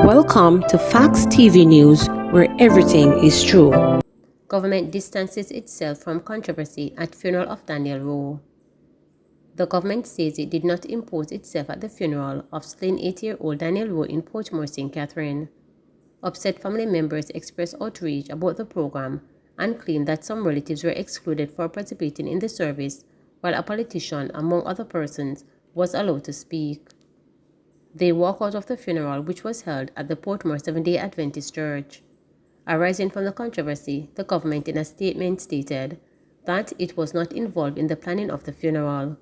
Welcome to Facts TV News, where everything is true. Government distances itself from controversy at funeral of Daniel Rowe. The government says it did not impose itself at the funeral of slain 80-year-old Daniel Rowe in Portmore, St. Catherine. Upset family members expressed outrage about the program and claimed that some relatives were excluded for participating in the service, while a politician, among other persons, was allowed to speak. They walked out of the funeral, which was held at the Portmore Seventh-day Adventist Church. Arising from the controversy, the government in a statement stated that it was not involved in the planning of the funeral.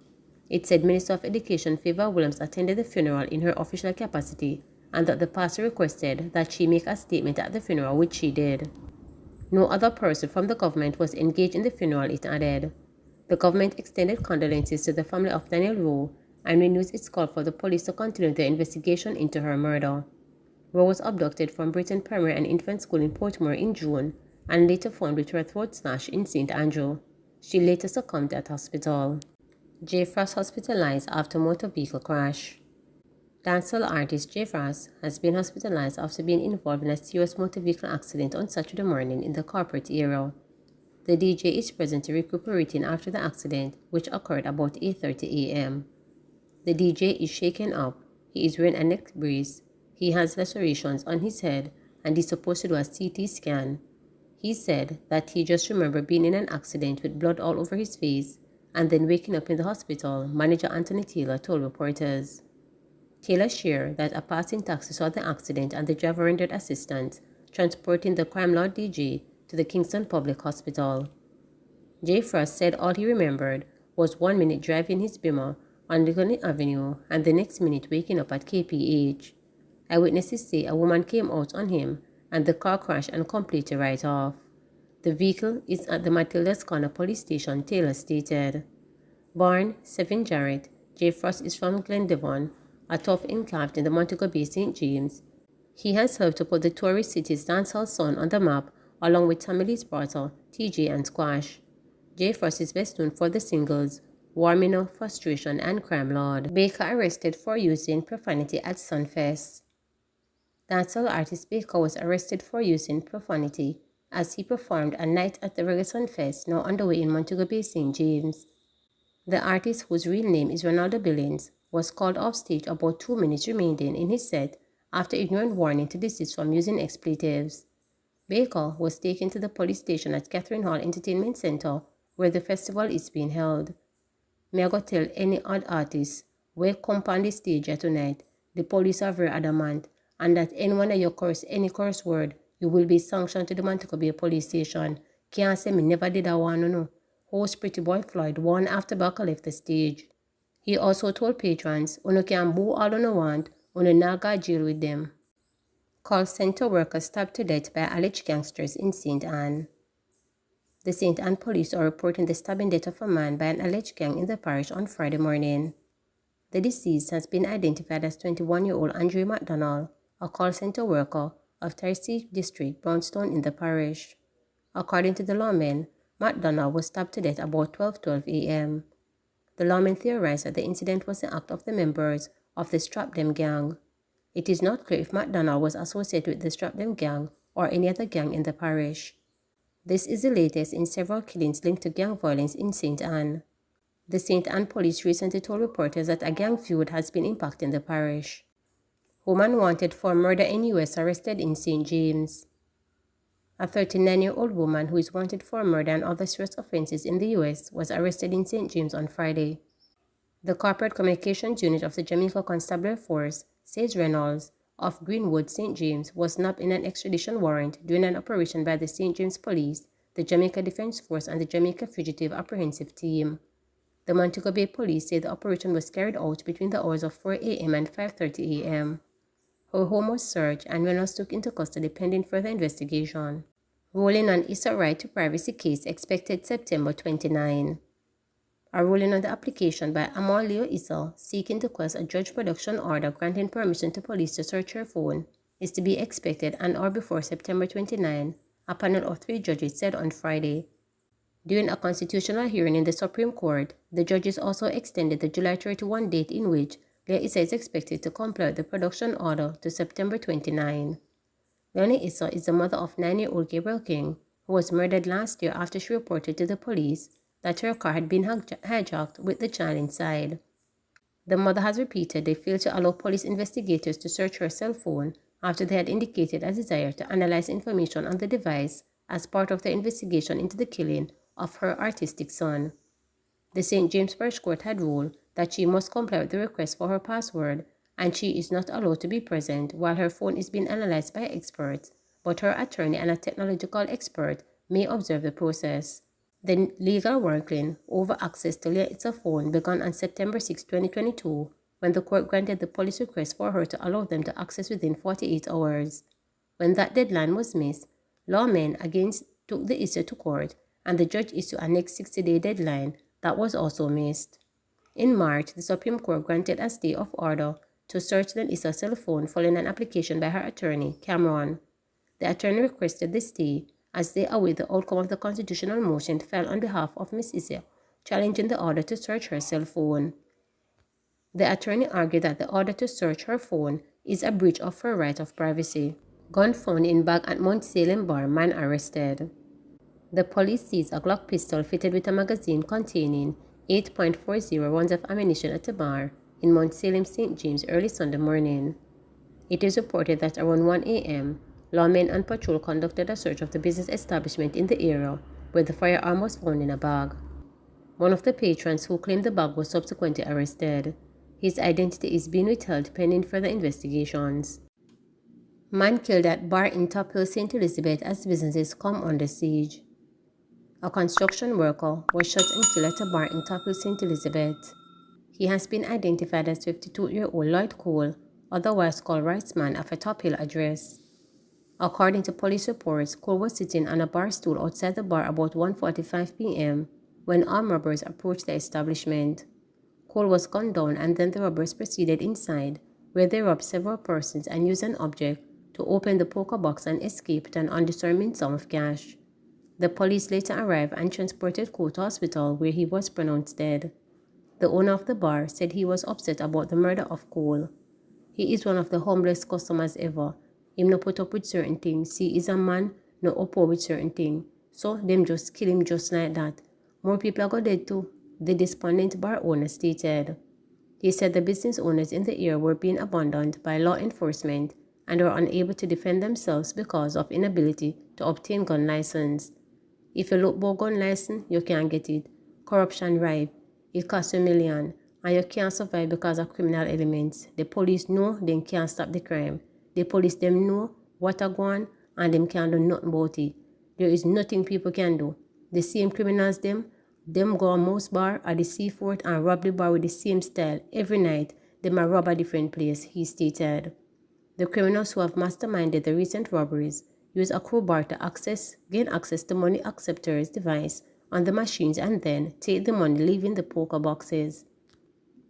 It said Minister of Education Favour Williams attended the funeral in her official capacity and that the pastor requested that she make a statement at the funeral, which she did. No other person from the government was engaged in the funeral, it added. The government extended condolences to the family of Daniel Rowe and renews its call for the police to continue their investigation into her murder. Rowe was abducted from Britain Primary and Infant School in Portmore in June and later found with her throat slashed in St. Andrew. She later succumbed at hospital. Jafra hospitalized after motor vehicle crash. Dancehall artist Jafra has been hospitalized after being involved in a serious motor vehicle accident on Saturday morning in the corporate area. The DJ is presently recuperating after the accident, which occurred about 8:30 a.m. The DJ is shaken up. He is wearing a neck brace. He has lacerations on his head and is supposed to do a CT scan. He said that he just remembered being in an accident with blood all over his face and then waking up in the hospital, manager Anthony Taylor told reporters. Taylor shared that a passing taxi saw the accident and the driver rendered assistance, transporting the crime lord DJ to the Kingston Public Hospital. Jay Frost said all he remembered was 1 minute driving his Beamer on Lincoln Avenue and the next minute waking up at KPH. Eyewitnesses say a woman came out on him and the car crashed and completely right off. The vehicle is at the Matilda's Corner police station, Taylor stated. Born Sevin Jarrett, Jay Frost is from Glendevon, a tough enclave in the Montego Bay, St. James. He has helped to put the tourist city's dancehall sound on the map along with Tammy's brother, TJ and Squash. Jay Frost is best known for the singles Warming Up, Frustration and Crime Lord. Baker arrested for using profanity at Sunfest. Dancehall artist Baker was arrested for using profanity as he performed a night at the Reggae Sunfest now underway in Montego Bay, St. James. The artist, whose real name is Ronaldo Billings, was called off stage about 2 minutes remaining in his set after ignoring warning to desist from using expletives. Baker was taken to the police station at Catherine Hall Entertainment Center, where the festival is being held. Me I go tell any odd artist, where come on the stage here tonight, the police are very adamant, and that anyone that you curse any curse word, you will be sanctioned to the Montego Bay police station. Can't say me never did that one, no. Host Pretty Boy Floyd won after Baker left the stage. He also told patrons, "Uno can boo all uno want, uno not go jail with them." Call center workers stabbed to death by alleged gangsters in St. Anne. The St. Anne police are reporting the stabbing death of a man by an alleged gang in the parish on Friday morning. The deceased has been identified as 21-year-old Andre McDonald, a call center worker of Tercey District, Brownstone in the parish. According to the lawmen, McDonald was stabbed to death about 12:12 a.m. The lawmen theorized that the incident was the act of the members of the Strap Them gang. It is not clear if McDonald was associated with the Strap Them gang or any other gang in the parish. This is the latest in several killings linked to gang violence in St. Anne. The St. Anne police recently told reporters that a gang feud has been impacting the parish. Woman wanted for murder in U.S. arrested in St. James. A 39-year-old woman who is wanted for murder and other serious offenses in the U.S. was arrested in St. James on Friday. The Corporate Communications Unit of the Jamaica Constabulary Force says Reynolds of Greenwood, St. James, was nabbed in an extradition warrant during an operation by the St. James Police, the Jamaica Defense Force and the Jamaica Fugitive Apprehensive Team. The Montego Bay Police say the operation was carried out between the hours of 4 a.m. and 5:30 a.m. Her home was searched and Reynolds took into custody pending further investigation. Ruling on Issa right to privacy case expected September 29. A ruling on the application by Amor Leo Issa seeking to quash a judge production order granting permission to police to search her phone is to be expected an hour before September 29, a panel of 3 judges said on Friday. During a constitutional hearing in the Supreme Court, the judges also extended the July 31 date in which Leah Issa is expected to comply with the production order to September 29. Leonie Issa is the mother of 9-year-old Gabriel King, who was murdered last year after she reported to the police that her car had been hijacked with the child inside. The mother has repeated they failed to allow police investigators to search her cell phone after they had indicated a desire to analyze information on the device as part of their investigation into the killing of her autistic son. The St. James Parish Court had ruled that she must comply with the request for her password and she is not allowed to be present while her phone is being analyzed by experts, but her attorney and a technological expert may observe the process. The legal working over access to Leah Issa's phone began on September 6, 2022, when the court granted the police request for her to allow them to access within 48 hours. When that deadline was missed, lawmen again took the issue to court, and the judge issued a next 60-day deadline that was also missed. In March, the Supreme Court granted a stay of order to search Leah Issa's cell phone following an application by her attorney, Cameron. The attorney requested the stay as they await the outcome of the constitutional motion filed on behalf of Ms. Issa, challenging the order to search her cell phone. The attorney argued that the order to search her phone is a breach of her right of privacy. Gun found in bag at Mount Salem bar, man arrested. The police seized a Glock pistol fitted with a magazine containing 8.40 rounds of ammunition at a bar in Mount Salem, St. James early Sunday morning. It is reported that around 1 a.m., lawmen on patrol conducted a search of the business establishment in the area where the firearm was found in a bag. One of the patrons who claimed the bag was subsequently arrested. His identity is being withheld pending further investigations. Man killed at bar in Top Hill, St. Elizabeth as businesses come under siege. A construction worker was shot and killed at a bar in Top Hill, St. Elizabeth. He has been identified as 52-year-old Lloyd Cole, otherwise called Wrightsman, of a Top Hill address. According to police reports, Cole was sitting on a bar stool outside the bar about 1:45 p.m. when armed robbers approached the establishment. Cole was gunned down and then the robbers proceeded inside, where they robbed several persons and used an object to open the poker box and escape with an undetermined sum of cash. The police later arrived and transported Cole to hospital, where he was pronounced dead. The owner of the bar said he was upset about the murder of Cole. He is one of the humblest customers ever. Him no put up with certain things. He is a man no up with certain things. So them just kill him just like that. More people are go dead too, the despondent bar owner stated. He said the business owners in the area were being abandoned by law enforcement and were unable to defend themselves because of inability to obtain gun license. If you look for gun license, you can't get it. Corruption rife. It costs $1 million. And you can't survive because of criminal elements. The police know they can't stop the crime. The police them know what are going and them can't do nothing about it. There is nothing people can do. The same criminals them go on most bar at the seafort and rob the bar with the same style every night. Them a rob a different place, he stated. The criminals who have masterminded the recent robberies use a crowbar to gain access to money acceptors device on the machines and then take the money, leaving the poker boxes.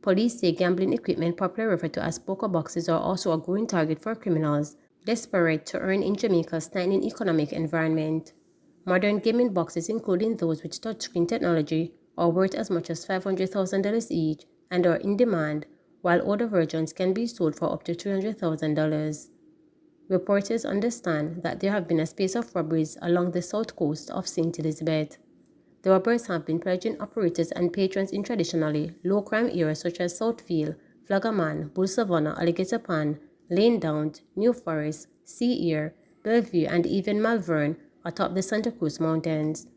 Police say gambling equipment, popularly referred to as poker boxes, are also a growing target for criminals desperate to earn in Jamaica's tightening economic environment. Modern gaming boxes, including those with touchscreen technology, are worth as much as $500,000 each and are in demand, while older versions can be sold for up to $300,000. Reporters understand that there have been a spate of robberies along the south coast of St. Elizabeth. The robbers have been pillaging operators and patrons in traditionally low-crime areas such as Southfield, Flagaman, Bull Savannah, Alligator Pan, Lane Downs, New Forest, Sea Air, Bellevue, and even Malvern atop the Santa Cruz Mountains.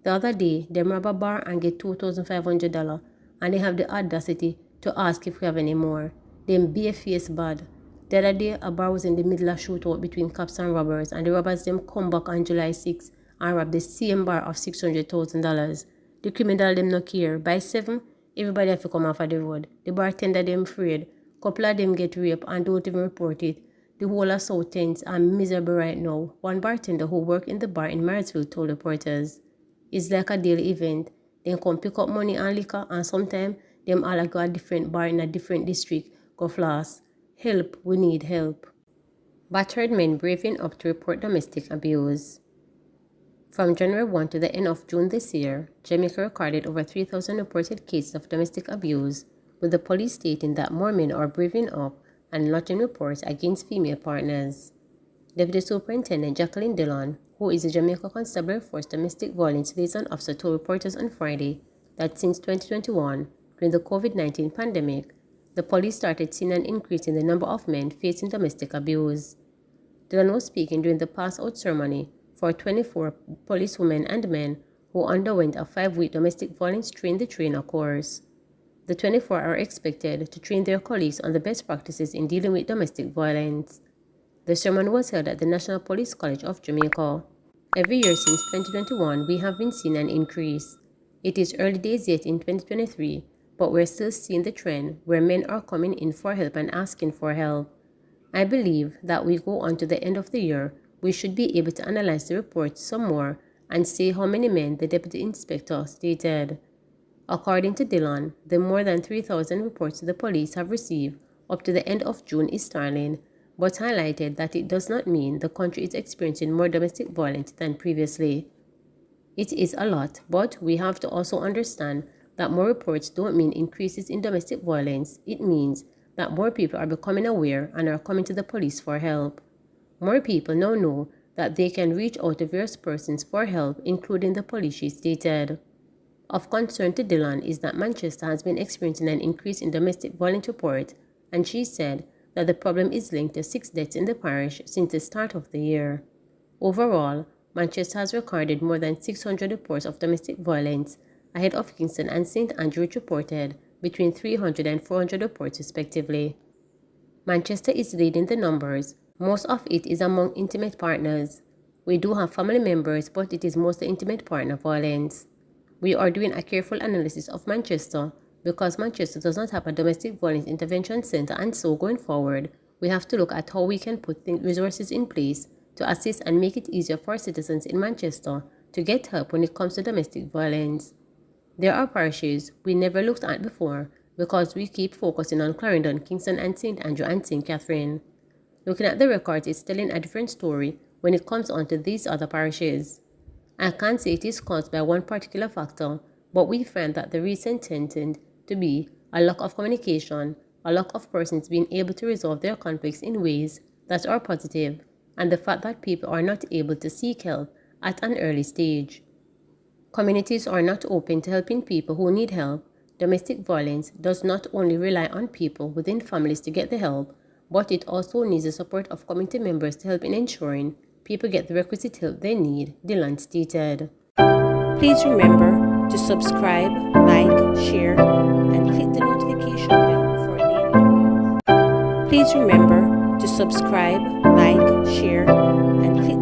The other day, they rob a bar and get $2,500, and they have the audacity to ask if we have any more. Them bare-faced bad. The other day, a bar was in the middle of shootout between cops and robbers, and the robbers them come back on July 6 and rob the same bar of $600,000. The criminal them no care. By 7, everybody have to come off of the road. The bartender them afraid. Couple of them get raped and don't even report it. The whole are so tense and miserable right now. One bartender who worked in the bar in Marysville told reporters, "It's like a daily event. They come pick up money and liquor, and sometimes them all go a different bar in a different district, go floss. Help, we need help." Battered men braving up to report domestic abuse. From January 1 to the end of June this year, Jamaica recorded over 3,000 reported cases of domestic abuse, with the police stating that more men are braving up and lodging reports against female partners. Deputy Superintendent Jacqueline Dillon, who is a Jamaica Constabulary Force Domestic Violence Liaison Officer, told reporters on Friday that since 2021, during the COVID-19 pandemic, the police started seeing an increase in the number of men facing domestic abuse. Dillon was speaking during the pass-out ceremony for 24 policewomen and men who underwent a 5-week domestic violence train-the-trainer course. The 24 are expected to train their colleagues on the best practices in dealing with domestic violence. The ceremony was held at the National Police College of Jamaica. Every year since 2021, we have been seeing an increase. It is early days yet in 2023, but we're still seeing the trend where men are coming in for help and asking for help. I believe that we go on to the end of the year, we should be able to analyze the reports some more and say how many men the Deputy Inspector stated. According to Dillon, the more than 3,000 reports the police have received up to the end of June is startling, but highlighted that it does not mean the country is experiencing more domestic violence than previously. It is a lot, but we have to also understand that more reports don't mean increases in domestic violence. It means that more people are becoming aware and are coming to the police for help. More people now know that they can reach out to various persons for help, including the police, she stated. Of concern to Dillon is that Manchester has been experiencing an increase in domestic violence reports, and she said that the problem is linked to 6 deaths in the parish since the start of the year. Overall, Manchester has recorded more than 600 reports of domestic violence, ahead of Kingston and St. Andrew, which reported between 300 and 400 reports respectively. Manchester is leading the numbers. Most of it is among intimate partners. We do have family members, but it is mostly intimate partner violence. We are doing a careful analysis of Manchester because Manchester does not have a domestic violence intervention center, and so going forward, we have to look at how we can put resources in place to assist and make it easier for citizens in Manchester to get help when it comes to domestic violence. There are parishes we never looked at before because we keep focusing on Clarendon, Kingston and St. Andrew and St. Catherine. Looking at the records is telling a different story when it comes on to these other parishes. I can't say it is caused by one particular factor, but we find that the reason tended to be a lack of communication, a lack of persons being able to resolve their conflicts in ways that are positive, and the fact that people are not able to seek help at an early stage. Communities are not open to helping people who need help. Domestic violence does not only rely on people within families to get the help, but it also needs the support of community members to help in ensuring people get the requisite help they need, Dillon stated. Please remember to subscribe, like, share, and click the notification bell for daily updates. Please remember to subscribe, like, share, and click